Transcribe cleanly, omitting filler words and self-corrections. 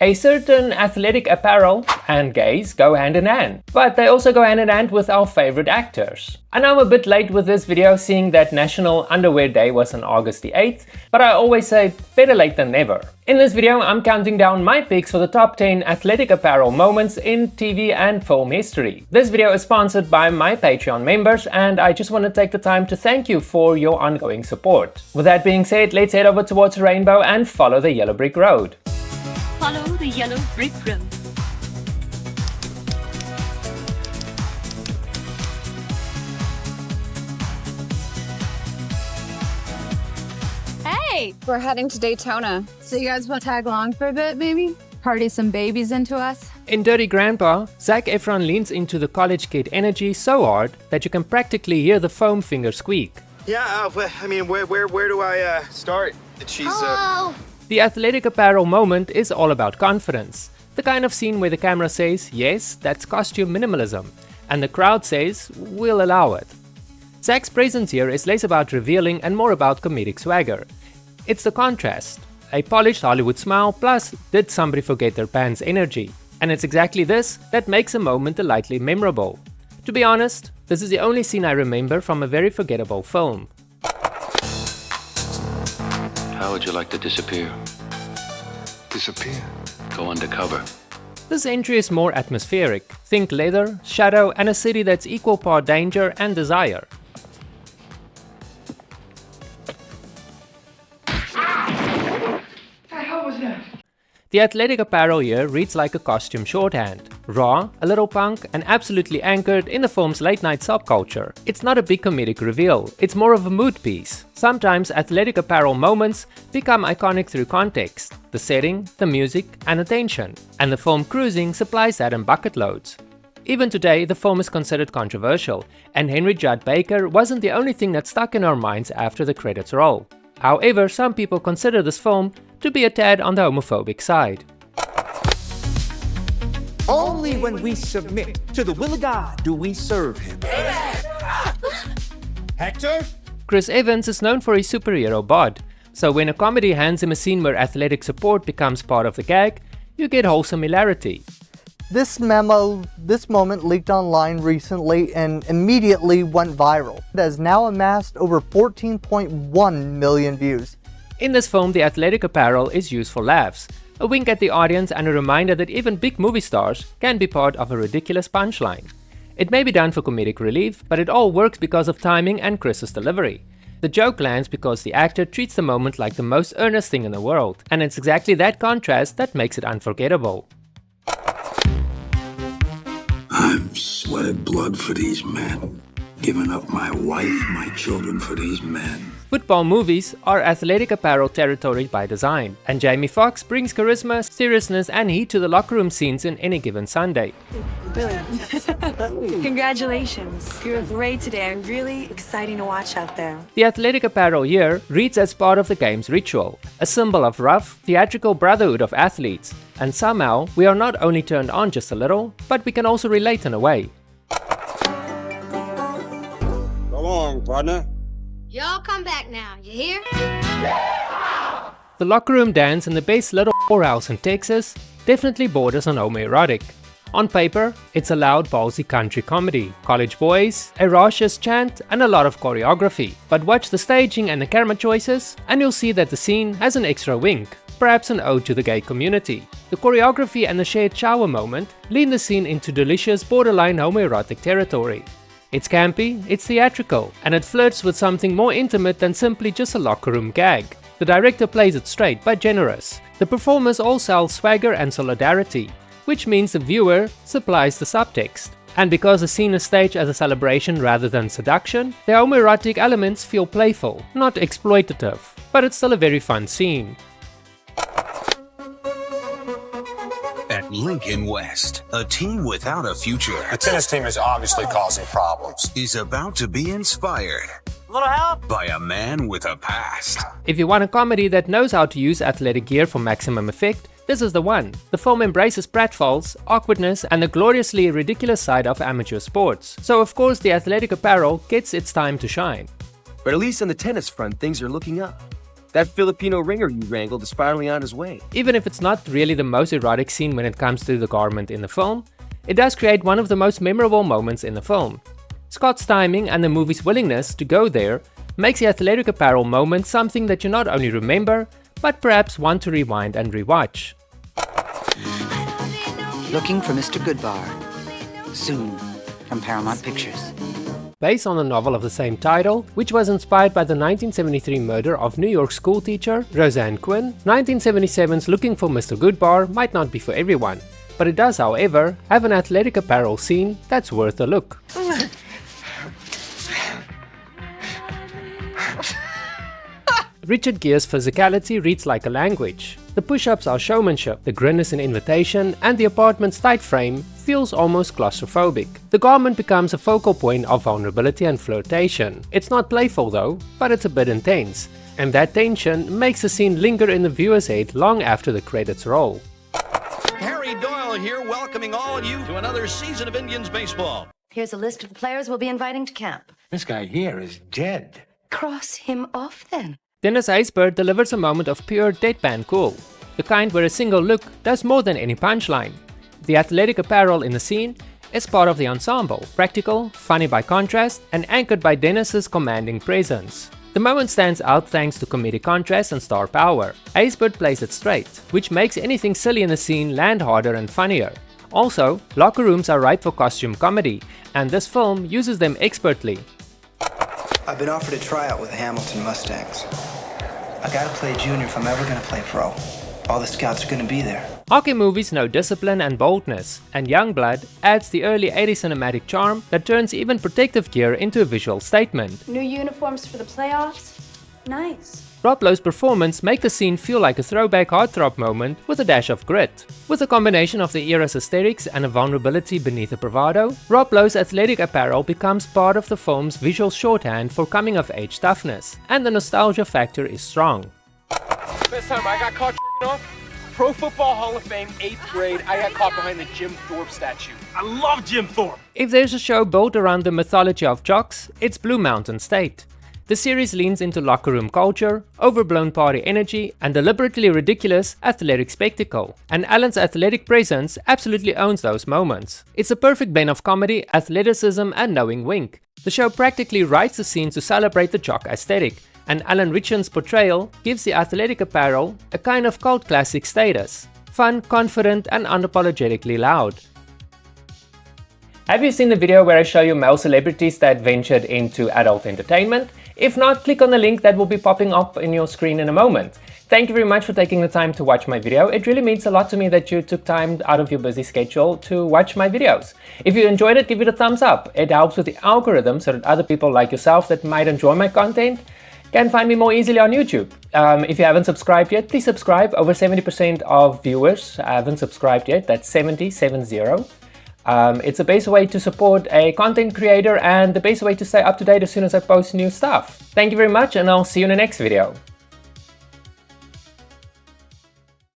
A certain athletic apparel and gays go hand in hand, but they also go hand in hand with our favorite actors. I know I'm a bit late with this video, seeing that National Underwear Day was on August the 8th, but I always say better late than never. In this video I'm counting down my picks for the top 10 athletic apparel moments in TV and film history. This video is sponsored by my Patreon members, and I just want to take the time to thank you for your ongoing support. With that being said, let's head over towards the rainbow and follow the yellow brick road. Follow the yellow brick road. Hey! We're heading to Daytona. So you guys want to tag along for a bit, maybe? Party some babies into us? In Dirty Grandpa, Zac Efron leans into the college kid energy so hard that you can practically hear the foam finger squeak. Yeah, I mean, where do I start? She's Hello! The athletic apparel moment is all about confidence. The kind of scene where the camera says, yes, that's costume minimalism, and the crowd says, we'll allow it. Zac's presence here is less about revealing and more about comedic swagger. It's the contrast. A polished Hollywood smile plus did somebody forget their pants energy. And it's exactly this that makes a moment delightfully memorable. To be honest, this is the only scene I remember from a very forgettable film. How would you like to disappear? disappear. Go undercover. This entry is more atmospheric. Think leather, shadow, and a city that's equal part danger and desire. The athletic apparel here reads like a costume shorthand. Raw, a little punk, and absolutely anchored in the film's late-night subculture. It's not a big comedic reveal, it's more of a mood piece. Sometimes athletic apparel moments become iconic through context, the setting, the music, and attention. And the film Cruising supplies that in bucket loads. Even today, the film is considered controversial, and Henry Judd Baker wasn't the only thing that stuck in our minds after the credits roll. However, some people consider this film to be a tad on the homophobic side. Only when we submit to the will of God do we serve him. Hector? Chris Evans is known for his superhero bod, so when a comedy hands him a scene where athletic support becomes part of the gag, you get wholesome hilarity. This moment leaked online recently and immediately went viral. It has now amassed over 14.1 million views. In this film, the athletic apparel is used for laughs, a wink at the audience and a reminder that even big movie stars can be part of a ridiculous punchline. It may be done for comedic relief, but it all works because of timing and Chris's delivery. The joke lands because the actor treats the moment like the most earnest thing in the world, and it's exactly that contrast that makes it unforgettable. I've sweated blood for these men, given up my wife, my children for these men. Football movies are athletic apparel territory by design, and Jamie Foxx brings charisma, seriousness, and heat to the locker room scenes in Any Given Sunday. Congratulations, you were great today and really exciting to watch out there. The athletic apparel here reads as part of the game's ritual, a symbol of rough, theatrical brotherhood of athletes, and somehow we are not only turned on just a little, but we can also relate in a way. Go on, partner. Y'all come back now, you hear? The locker room dance in the best little whorehouse in Texas definitely borders on homoerotic. On paper, it's a loud, ballsy country comedy, college boys, a raucous chant, and a lot of choreography. But watch the staging and the camera choices, and you'll see that the scene has an extra wink, perhaps an ode to the gay community. The choreography and the shared shower moment lean the scene into delicious, borderline homoerotic territory. It's campy, it's theatrical, and it flirts with something more intimate than simply just a locker room gag. The director plays it straight but generous. The performers all sell swagger and solidarity, which means the viewer supplies the subtext. And because the scene is staged as a celebration rather than seduction, the homoerotic elements feel playful, not exploitative, but it's still a very fun scene. At Lincoln West, a team without a future. The tennis team is obviously causing problems. Is about to be inspired. Little help? By a man with a past. If you want a comedy that knows how to use athletic gear for maximum effect, this is the one. The film embraces pratfalls, awkwardness, and the gloriously ridiculous side of amateur sports. So of course the athletic apparel gets its time to shine. But at least on the tennis front, things are looking up. That Filipino ringer you wrangled is finally on his way. Even if it's not really the most erotic scene when it comes to the garment in the film, it does create one of the most memorable moments in the film. Scott's timing and the movie's willingness to go there makes the athletic apparel moment something that you not only remember, but perhaps want to rewind and rewatch. Looking for Mr. Goodbar. Soon, from Paramount Pictures. Based on a novel of the same title, which was inspired by the 1973 murder of New York schoolteacher Roseanne Quinn, 1977's Looking for Mr. Goodbar might not be for everyone, but it does, however, have an athletic apparel scene that's worth a look. Richard Gere's physicality reads like a language. The push-ups are showmanship, the grin is an invitation, and the apartment's tight frame feels almost claustrophobic. The garment becomes a focal point of vulnerability and flirtation. It's not playful though, but it's a bit intense, and that tension makes the scene linger in the viewer's head long after the credits roll. Harry Doyle here, welcoming all of you to another season of Indians baseball. Here's a list of the players we'll be inviting to camp. This guy here is dead. Cross him off then. Then as Haysbert delivers a moment of pure deadpan cool, the kind where a single look does more than any punchline. The athletic apparel in the scene is part of the ensemble, practical, funny by contrast, and anchored by Dennis's commanding presence. The moment stands out thanks to comedic contrast and star power. Haysbert plays it straight, which makes anything silly in the scene land harder and funnier. Also, locker rooms are ripe for costume comedy, and this film uses them expertly. I've been offered a tryout with the Hamilton Mustangs. I gotta play junior if I'm ever gonna play pro. All the scouts are gonna be there. Hockey movies know discipline and boldness, and Youngblood adds the early 80s cinematic charm that turns even protective gear into a visual statement. New uniforms for the playoffs? Nice. Rob Lowe's performance makes the scene feel like a throwback heartthrob moment with a dash of grit. With a combination of the era's aesthetics and a vulnerability beneath the bravado, Rob Lowe's athletic apparel becomes part of the film's visual shorthand for coming-of-age toughness, and the nostalgia factor is strong. Best time I got caught off? Pro Football Hall of Fame, 8th grade, I got caught behind the Jim Thorpe statue. I love Jim Thorpe! If there's a show built around the mythology of jocks, it's Blue Mountain State. The series leans into locker room culture, overblown party energy, and deliberately ridiculous athletic spectacle. And Alan's athletic presence absolutely owns those moments. It's a perfect blend of comedy, athleticism, and knowing wink. The show practically writes the scene to celebrate the jock aesthetic, and Alan Ritchson's portrayal gives the athletic apparel a kind of cult classic status. Fun, confident, and unapologetically loud. Have you seen the video where I show you male celebrities that ventured into adult entertainment? If not, click on the link that will be popping up in your screen in a moment. Thank you very much for taking the time to watch my video. It really means a lot to me that you took time out of your busy schedule to watch my videos. If you enjoyed it, give it a thumbs up. It helps with the algorithm so that other people like yourself that might enjoy my content can find me more easily on YouTube. If you haven't subscribed yet, please subscribe. Over 70% of viewers haven't subscribed yet. That's 70. It's the best way to support a content creator and the best way to stay up to date as soon as I post new stuff. Thank you very much, and I'll see you in the next video.